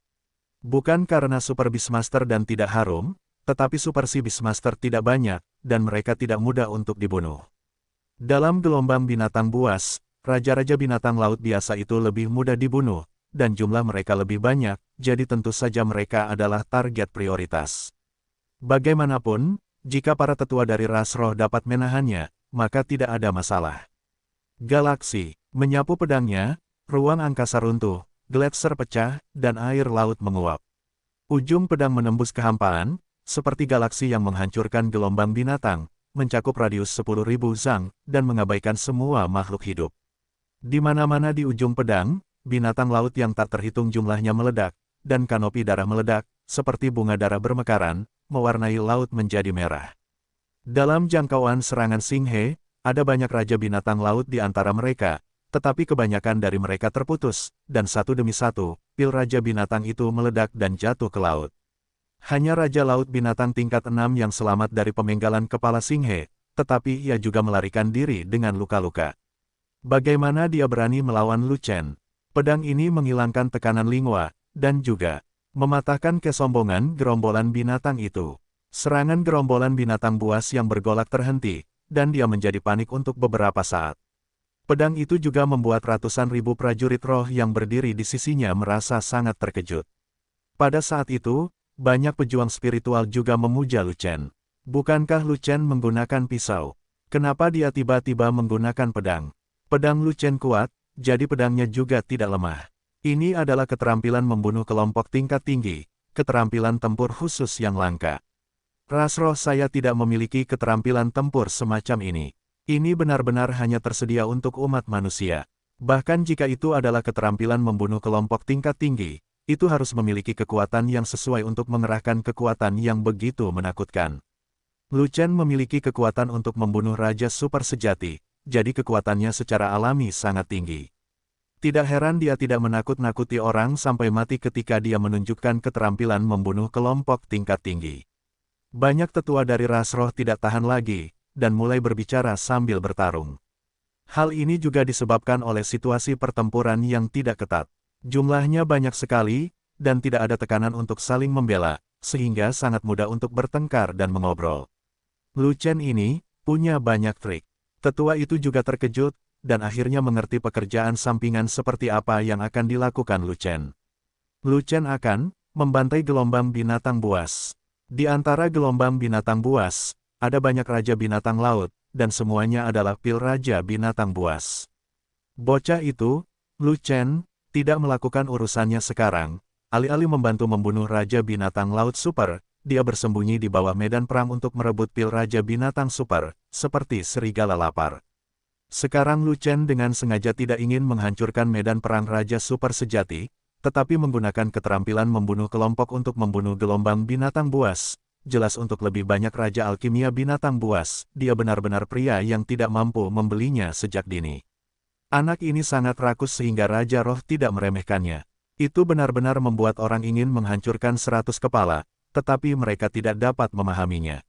A: Bukan karena Super Beastmaster dan tidak harum, tetapi Super Sea Beastmaster tidak banyak, dan mereka tidak mudah untuk dibunuh. Dalam gelombang binatang buas, Raja-Raja Binatang Laut biasa itu lebih mudah dibunuh, dan jumlah mereka lebih banyak, jadi tentu saja mereka adalah target prioritas. Bagaimanapun, jika para tetua dari ras roh dapat menahannya, maka tidak ada masalah. Galaksi, menyapu pedangnya, ruang angkasa runtuh, gletser pecah, dan air laut menguap. Ujung pedang menembus kehampaan, seperti galaksi yang menghancurkan gelombang binatang, mencakup radius 10.000 zang, dan mengabaikan semua makhluk hidup. Di mana-mana di ujung pedang, binatang laut yang tak terhitung jumlahnya meledak, dan kanopi darah meledak, seperti bunga darah bermekaran, mewarnai laut menjadi merah. Dalam jangkauan serangan Singhe, ada banyak raja binatang laut di antara mereka, tetapi kebanyakan dari mereka terputus, dan satu demi satu, pil raja binatang itu meledak dan jatuh ke laut. Hanya raja laut binatang tingkat 6 yang selamat dari pemenggalan kepala Singhe, tetapi ia juga melarikan diri dengan luka-luka. Bagaimana dia berani melawan Lu Chen? Pedang ini menghilangkan tekanan Lingua, dan juga mematahkan kesombongan gerombolan binatang itu. Serangan gerombolan binatang buas yang bergolak terhenti, dan dia menjadi panik untuk beberapa saat. Pedang itu juga membuat ratusan ribu prajurit roh yang berdiri di sisinya merasa sangat terkejut. Pada saat itu, banyak pejuang spiritual juga memuja Lu Chen. Bukankah Lu Chen menggunakan pisau? Kenapa dia tiba-tiba menggunakan pedang? Pedang Lu Chen kuat, jadi pedangnya juga tidak lemah. Ini adalah keterampilan membunuh kelompok tingkat tinggi, keterampilan tempur khusus yang langka. Ras roh saya tidak memiliki keterampilan tempur semacam ini. Ini benar-benar hanya tersedia untuk umat manusia. Bahkan jika itu adalah keterampilan membunuh kelompok tingkat tinggi, itu harus memiliki kekuatan yang sesuai untuk mengerahkan kekuatan yang begitu menakutkan. Lu Chen memiliki kekuatan untuk membunuh raja super sejati, jadi kekuatannya secara alami sangat tinggi. Tidak heran dia tidak menakut-nakuti orang sampai mati ketika dia menunjukkan keterampilan membunuh kelompok tingkat tinggi. Banyak tetua dari ras roh tidak tahan lagi, dan mulai berbicara sambil bertarung. Hal ini juga disebabkan oleh situasi pertempuran yang tidak ketat. Jumlahnya banyak sekali, dan tidak ada tekanan untuk saling membela, sehingga sangat mudah untuk bertengkar dan mengobrol. Lu Chen ini punya banyak trik. Tetua itu juga terkejut, dan akhirnya mengerti pekerjaan sampingan seperti apa yang akan dilakukan Lu Chen. Lu Chen akan membantai gelombang binatang buas. Di antara gelombang binatang buas, ada banyak raja binatang laut, dan semuanya adalah pil raja binatang buas. Bocah itu, Lu Chen, tidak melakukan urusannya sekarang. Alih-alih membantu membunuh raja binatang laut super, dia bersembunyi di bawah medan perang untuk merebut pil raja binatang super, seperti serigala lapar. Sekarang Lu Chen dengan sengaja tidak ingin menghancurkan medan perang raja super sejati, tetapi menggunakan keterampilan membunuh kelompok untuk membunuh gelombang binatang buas. Jelas untuk lebih banyak raja alkimia binatang buas, dia benar-benar pria yang tidak mampu membelinya sejak dini. Anak ini sangat rakus sehingga raja roh tidak meremehkannya. Itu benar-benar membuat orang ingin menghancurkan 100 kepala, tetapi mereka tidak dapat memahaminya.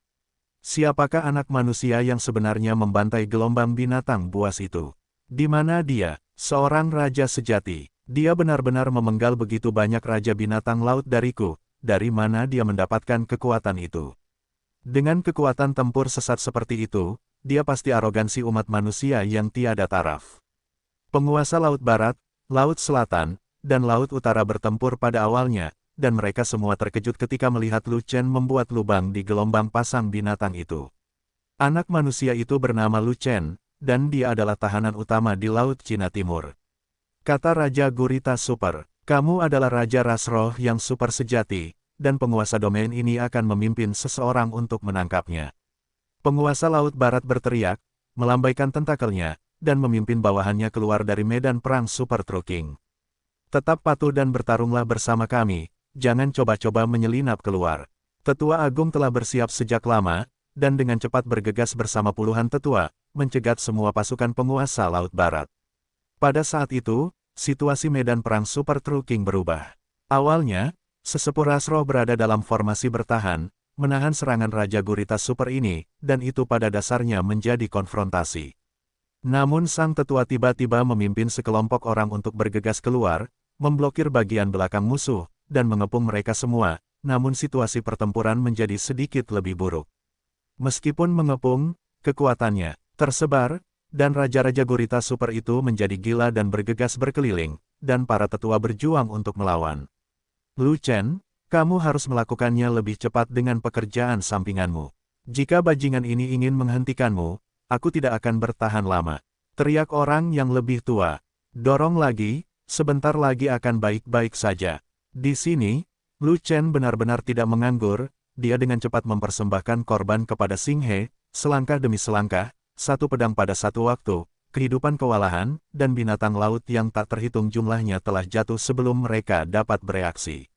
A: Siapakah anak manusia yang sebenarnya membantai gelombang binatang buas itu? Di mana dia, seorang raja sejati? Dia benar-benar memenggal begitu banyak raja binatang laut dariku. Dari mana dia mendapatkan kekuatan itu? Dengan kekuatan tempur sesat seperti itu, dia pasti arogansi umat manusia yang tiada taraf. Penguasa Laut Barat, Laut Selatan, dan Laut Utara bertempur pada awalnya, dan mereka semua terkejut ketika melihat Lu Chen membuat lubang di gelombang pasang binatang itu. Anak manusia itu bernama Lu Chen, dan dia adalah tahanan utama di Laut Cina Timur. Kata Raja Gurita Super, kamu adalah Raja Ras Roh yang super sejati, dan penguasa domain ini akan memimpin seseorang untuk menangkapnya. Penguasa Laut Barat berteriak, melambaikan tentakelnya, dan memimpin bawahannya keluar dari medan perang Super Truking. Tetap patuh dan bertarunglah bersama kami. Jangan coba-coba menyelinap keluar. Tetua Agung telah bersiap sejak lama, dan dengan cepat bergegas bersama puluhan tetua, mencegat semua pasukan penguasa Laut Barat. Pada saat itu, situasi medan perang Super Truking berubah. Awalnya, sesepuh ras roh berada dalam formasi bertahan, menahan serangan Raja Gurita Super ini, dan itu pada dasarnya menjadi konfrontasi. Namun sang tetua tiba-tiba memimpin sekelompok orang untuk bergegas keluar, memblokir bagian belakang musuh, dan mengepung mereka semua, namun situasi pertempuran menjadi sedikit lebih buruk. Meskipun mengepung, kekuatannya tersebar, dan Raja-Raja Gurita Super itu menjadi gila dan bergegas berkeliling, dan para tetua berjuang untuk melawan. Lu Chen, kamu harus melakukannya lebih cepat dengan pekerjaan sampinganmu. Jika bajingan ini ingin menghentikanmu, aku tidak akan bertahan lama. Teriak orang yang lebih tua. Dorong lagi, sebentar lagi akan baik-baik saja. Di sini, Lu Chen benar-benar tidak menganggur, dia dengan cepat mempersembahkan korban kepada Singhe, selangkah demi selangkah, satu pedang pada satu waktu, kehidupan kewalahan, dan binatang laut yang tak terhitung jumlahnya telah jatuh sebelum mereka dapat bereaksi.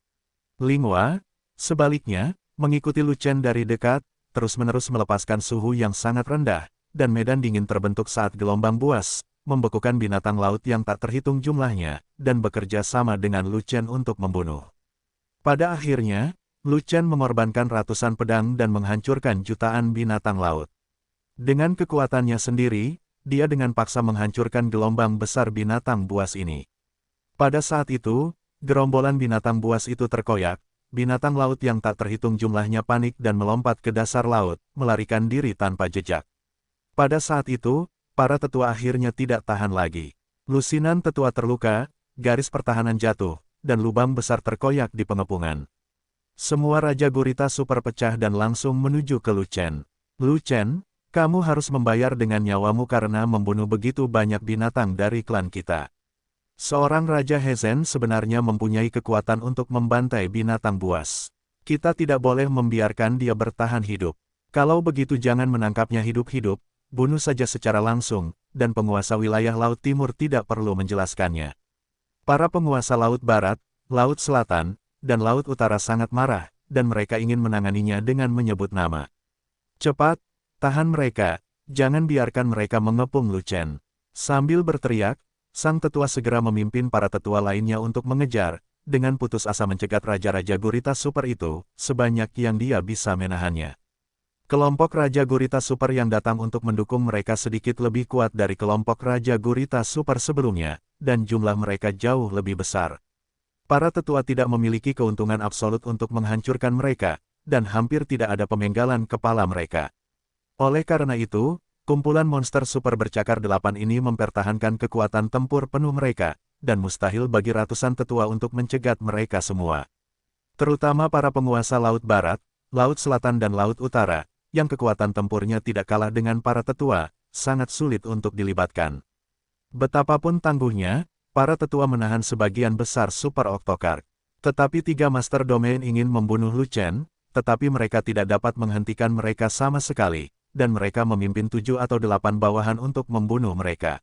A: Lingua, sebaliknya, mengikuti Lu Chen dari dekat, terus-menerus melepaskan suhu yang sangat rendah, dan medan dingin terbentuk saat gelombang buas, membekukan binatang laut yang tak terhitung jumlahnya, dan bekerja sama dengan Lu Chen untuk membunuh. Pada akhirnya, Lu Chen mengorbankan ratusan pedang dan menghancurkan jutaan binatang laut. Dengan kekuatannya sendiri, dia dengan paksa menghancurkan gelombang besar binatang buas ini. Pada saat itu, gerombolan binatang buas itu terkoyak, binatang laut yang tak terhitung jumlahnya panik dan melompat ke dasar laut, melarikan diri tanpa jejak. Pada saat itu, para tetua akhirnya tidak tahan lagi. Lusinan tetua terluka, garis pertahanan jatuh, dan lubang besar terkoyak di pengepungan. Semua Raja Gurita Super pecah dan langsung menuju ke Lu Chen. Lu Chen, kamu harus membayar dengan nyawamu karena membunuh begitu banyak binatang dari klan kita. Seorang Raja Hezen sebenarnya mempunyai kekuatan untuk membantai binatang buas. Kita tidak boleh membiarkan dia bertahan hidup. Kalau begitu jangan menangkapnya hidup-hidup, bunuh saja secara langsung, dan penguasa wilayah Laut Timur tidak perlu menjelaskannya. Para penguasa Laut Barat, Laut Selatan, dan Laut Utara sangat marah, dan mereka ingin menanganinya dengan menyebut nama. Cepat, tahan mereka, jangan biarkan mereka mengepung Lu Chen. Sambil berteriak, sang tetua segera memimpin para tetua lainnya untuk mengejar, dengan putus asa mencegat Raja-Raja Gurita Super itu, sebanyak yang dia bisa menahannya. Kelompok Raja Gurita Super yang datang untuk mendukung mereka sedikit lebih kuat dari kelompok Raja Gurita Super sebelumnya, dan jumlah mereka jauh lebih besar. Para tetua tidak memiliki keuntungan absolut untuk menghancurkan mereka, dan hampir tidak ada pemenggalan kepala mereka. Oleh karena itu, kumpulan monster super bercakar 8 ini mempertahankan kekuatan tempur penuh mereka, dan mustahil bagi ratusan tetua untuk mencegat mereka semua. Terutama para penguasa Laut Barat, Laut Selatan dan Laut Utara, yang kekuatan tempurnya tidak kalah dengan para tetua, sangat sulit untuk dilibatkan. Betapapun tangguhnya, para tetua menahan sebagian besar Super Octocard. Tetapi 3 Master Domain ingin membunuh Lu Chen, tetapi mereka tidak dapat menghentikan mereka sama sekali, dan mereka memimpin 7 atau 8 bawahan untuk membunuh mereka.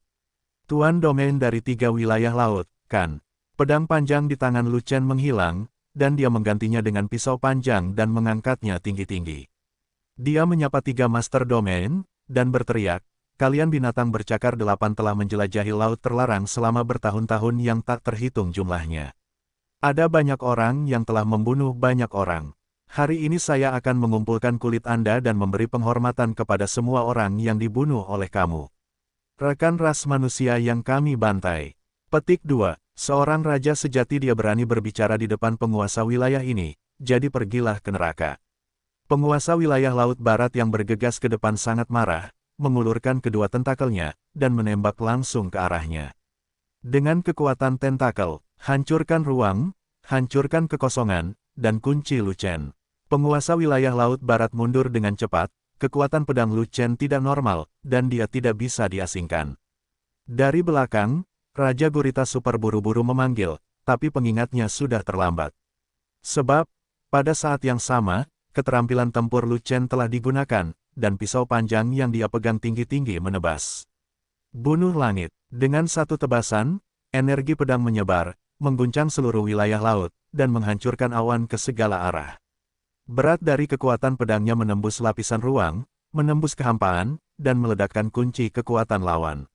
A: Tuan Domain dari 3 wilayah laut, kan? Pedang panjang di tangan Lu Chen menghilang, dan dia menggantinya dengan pisau panjang dan mengangkatnya tinggi-tinggi. Dia menyapa 3 Master Domain, dan berteriak, kalian binatang bercakar 8 telah menjelajahi laut terlarang selama bertahun-tahun yang tak terhitung jumlahnya. Ada banyak orang yang telah membunuh banyak orang. Hari ini saya akan mengumpulkan kulit Anda dan memberi penghormatan kepada semua orang yang dibunuh oleh kamu. Rekan ras manusia yang kami bantai. Petik 2. Seorang raja sejati dia berani berbicara di depan penguasa wilayah ini, jadi pergilah ke neraka. Penguasa wilayah Laut Barat yang bergegas ke depan sangat marah, mengulurkan kedua tentakelnya, dan menembak langsung ke arahnya. Dengan kekuatan tentakel, hancurkan ruang, hancurkan kekosongan, dan kunci Lu Chen. Penguasa wilayah Laut Barat mundur dengan cepat, kekuatan pedang Lu Chen tidak normal, dan dia tidak bisa diasingkan. Dari belakang, Raja Gurita Super buru-buru memanggil, tapi pengingatnya sudah terlambat. Sebab, pada saat yang sama, keterampilan tempur Lu Chen telah digunakan, dan pisau panjang yang dia pegang tinggi-tinggi menebas. Bunuh langit. Dengan satu tebasan, energi pedang menyebar, mengguncang seluruh wilayah laut, dan menghancurkan awan ke segala arah. Berat dari kekuatan pedangnya menembus lapisan ruang, menembus kehampaan, dan meledakkan kunci kekuatan lawan.